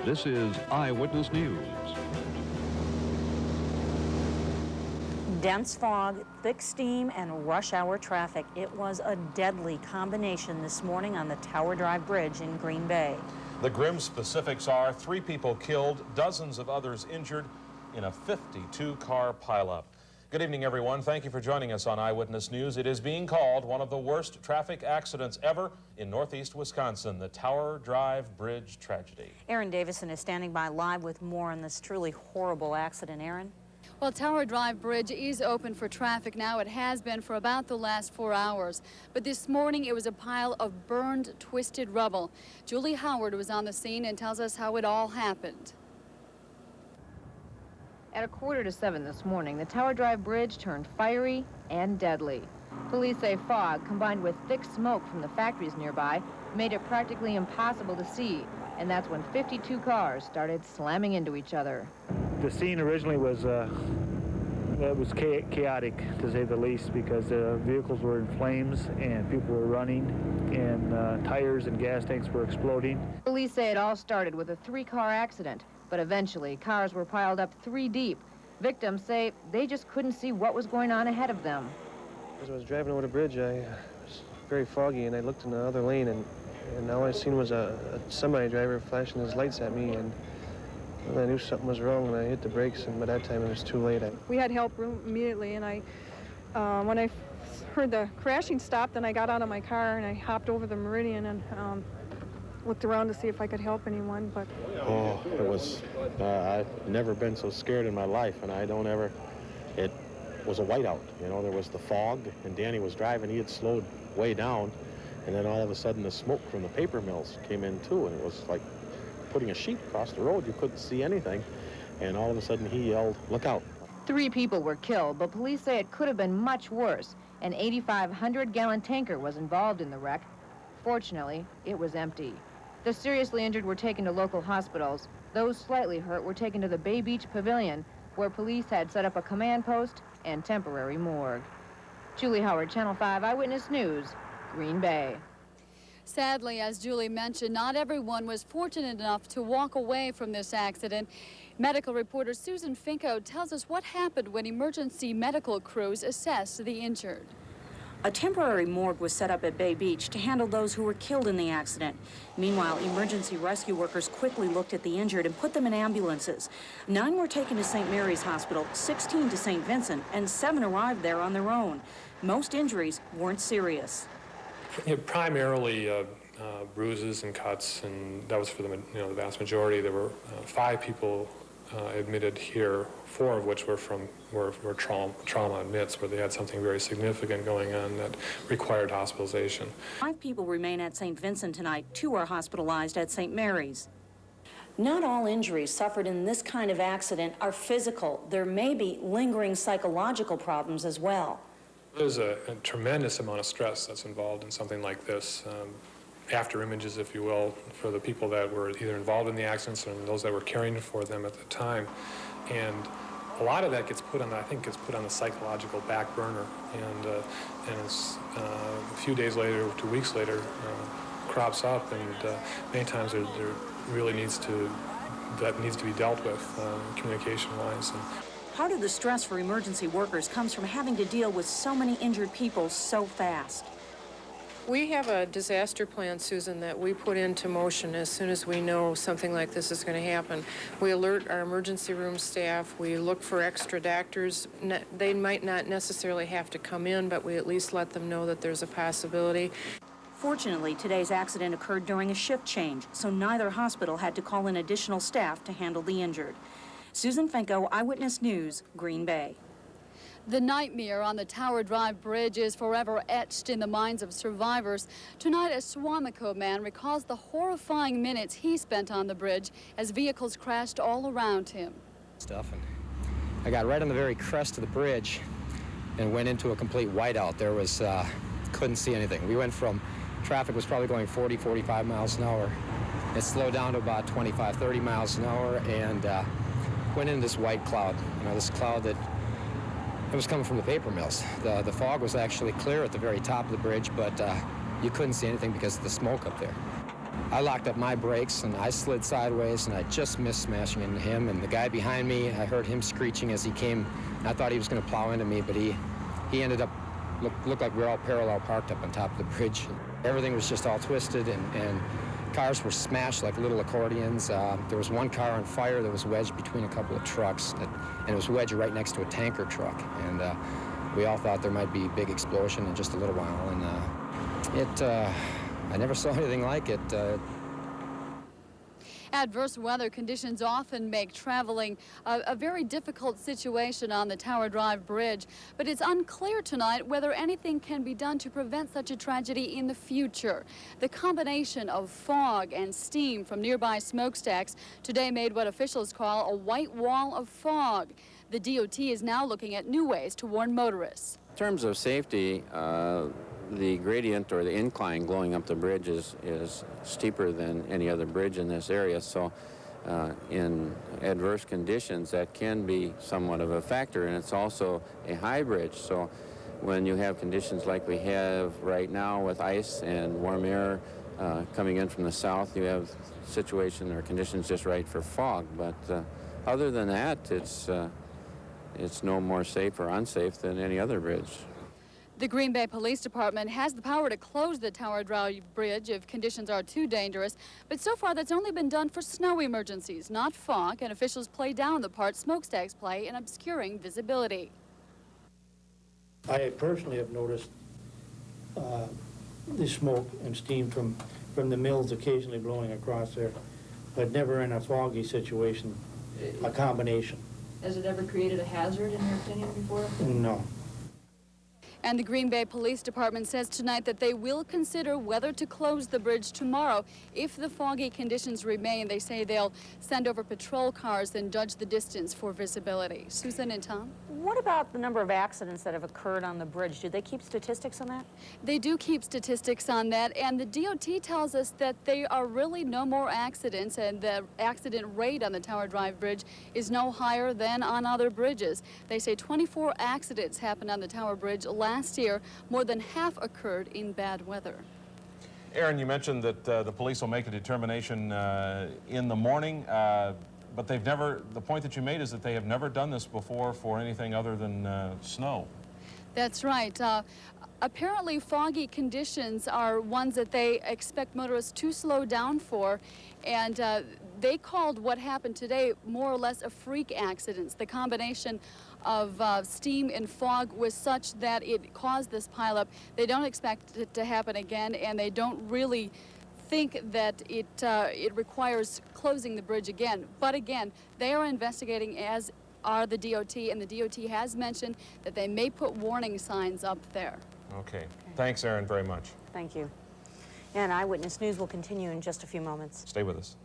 This is Eyewitness News. Dense fog, thick steam, and rush hour traffic. It was a deadly combination this morning on the Tower Drive Bridge in Green Bay. The grim specifics are 3 people killed, dozens of others injured in a 52-car pileup. Good evening, everyone. Thank you for joining us on Eyewitness News. It is being called one of the worst traffic accidents ever in northeast Wisconsin, the Tower Drive Bridge tragedy. Erin Davisson is standing by live with more on this truly horrible accident. Erin? Well, Tower Drive Bridge is open for traffic now. It has been for about the last 4 hours. But this morning, it was a pile of burned, twisted rubble. Julie Howard was on the scene and tells us how it all happened. At 6:45 this morning, the Tower Drive Bridge turned fiery and deadly. Police say fog, combined with thick smoke from the factories nearby, made it practically impossible to see. And that's when 52 cars started slamming into each other. The scene originally was chaotic, to say the least, because the vehicles were in flames and people were running and tires and gas tanks were exploding. Police say it all started with a 3-car accident, but eventually cars were piled up 3 deep. Victims say they just couldn't see what was going on ahead of them. As I was driving over the bridge, it was very foggy, and I looked in the other lane, and all I seen was a semi-driver flashing his lights at me, and I knew something was wrong, and I hit the brakes, and by that time it was too late. We had help immediately, and when I heard the crashing stop, then I got out of my car and I hopped over the Meridian and looked around to see if I could help anyone. But oh, it was, I've never been so scared in my life, and it was a whiteout. You know, there was the fog, and Danny was driving. He had slowed way down, and then all of a sudden the smoke from the paper mills came in too, and it was like putting a sheet across the road. You couldn't see anything, and all of a sudden he yelled, "Look out." 3 people were killed, but police say it could have been much worse. An 8,500-gallon tanker was involved in the wreck. Fortunately, it was empty. The seriously injured were taken to local hospitals. Those slightly hurt were taken to the Bay Beach Pavilion, where police had set up a command post and temporary morgue. Julie Howard, Channel 5 Eyewitness News, Green Bay. Sadly, as Julie mentioned, not everyone was fortunate enough to walk away from this accident. Medical reporter Susan Finko tells us what happened when emergency medical crews assessed the injured. A temporary morgue was set up at Bay Beach to handle those who were killed in the accident. Meanwhile, emergency rescue workers quickly looked at the injured and put them in ambulances. 9 were taken to St. Mary's Hospital, 16 to St. Vincent, and 7 arrived there on their own. Most injuries weren't serious. Primarily bruises and cuts, and that was for the vast majority. There were 5 people admitted here, 4 of which were trauma admits, where they had something very significant going on that required hospitalization. 5 people remain at St. Vincent tonight. 2 are hospitalized at St. Mary's. Not all injuries suffered in this kind of accident are physical. There may be lingering psychological problems as well. There's a tremendous amount of stress that's involved in something like this. After images, if you will, for the people that were either involved in the accidents and those that were caring for them at the time. And a lot of that gets put on, the psychological back burner. And it's a few days later, 2 weeks later, crops up, and many times there really needs to be dealt with communication-wise. Part of the stress for emergency workers comes from having to deal with so many injured people so fast. We have a disaster plan, Susan, that we put into motion as soon as we know something like this is going to happen. We alert our emergency room staff. We look for extra doctors. They might not necessarily have to come in, but we at least let them know that there's a possibility. Fortunately, today's accident occurred during a shift change, so neither hospital had to call in additional staff to handle the injured. Susan Finko, Eyewitness News, Green Bay. The nightmare on the Tower Drive Bridge is forever etched in the minds of survivors. Tonight, a SUAMICO man recalls the horrifying minutes he spent on the bridge as vehicles crashed all around him. And I got right on the very crest of the bridge and went into a complete whiteout. There was, couldn't see anything. We went from, traffic was probably going 40, 45 miles an hour. It slowed down to about 25, 30 miles an hour, and went into this white cloud, this cloud that it was coming from the paper mills. The fog was actually clear at the very top of the bridge, but you couldn't see anything because of the smoke up there. I locked up my brakes, and I slid sideways, and I just missed smashing into him. And the guy behind me, I heard him screeching as he came. I thought he was going to plow into me, but he ended up, looked like we were all parallel parked up on top of the bridge. Everything was just all twisted, and cars were smashed like little accordions. There was one car on fire that was wedged between a couple of trucks, and it was wedged right next to a tanker truck. And we all thought there might be a big explosion in just a little while, and I never saw anything like it. Adverse weather conditions often make traveling a very difficult situation on the Tower Drive Bridge, but it's unclear tonight whether anything can be done to prevent such a tragedy in the future. The combination of fog and steam from nearby smokestacks today made what officials call a white wall of fog. The DOT is now looking at new ways to warn motorists. In terms of safety, the gradient or the incline going up the bridge is steeper than any other bridge in this area, so in adverse conditions that can be somewhat of a factor, and it's also a high bridge, so when you have conditions like we have right now with ice and warm air coming in from the south, you have situation or conditions just right for fog, but other than that, it's no more safe or unsafe than any other bridge. The Green Bay Police Department has the power to close the Tower Drive Bridge if conditions are too dangerous, but so far that's only been done for snow emergencies, not fog, and officials play down the part smokestacks play in obscuring visibility. I personally have noticed the smoke and steam from the mills occasionally blowing across there, but never in a foggy situation, a combination. Has it ever created a hazard, in your opinion, before? No. And the Green Bay Police Department says tonight that they will consider whether to close the bridge tomorrow if the foggy conditions remain. They say they'll send over patrol cars and judge the distance for visibility. Susan and Tom? What about the number of accidents that have occurred on the bridge? Do they keep statistics on that? They do keep statistics on that, and the DOT tells us that there are really no more accidents, and the accident rate on the Tower Drive Bridge is no higher than on other bridges. They say 24 accidents happened on the Tower Bridge last year. More than half occurred in bad weather. Erin, you mentioned that the police will make a determination in the morning, but they've never, the point that you made is that they have never done this before for anything other than snow. That's right. Apparently foggy conditions are ones that they expect motorists to slow down for, and they called what happened today more or less a freak accident. The combination of steam and fog was such that it caused this pileup. They don't expect it to happen again, and they don't really think that it requires closing the bridge again. But again, they are investigating, as are the DOT, and the DOT has mentioned that they may put warning signs up there. Okay. Thanks, Erin, very much. Thank you. And Eyewitness News will continue in just a few moments. Stay with us.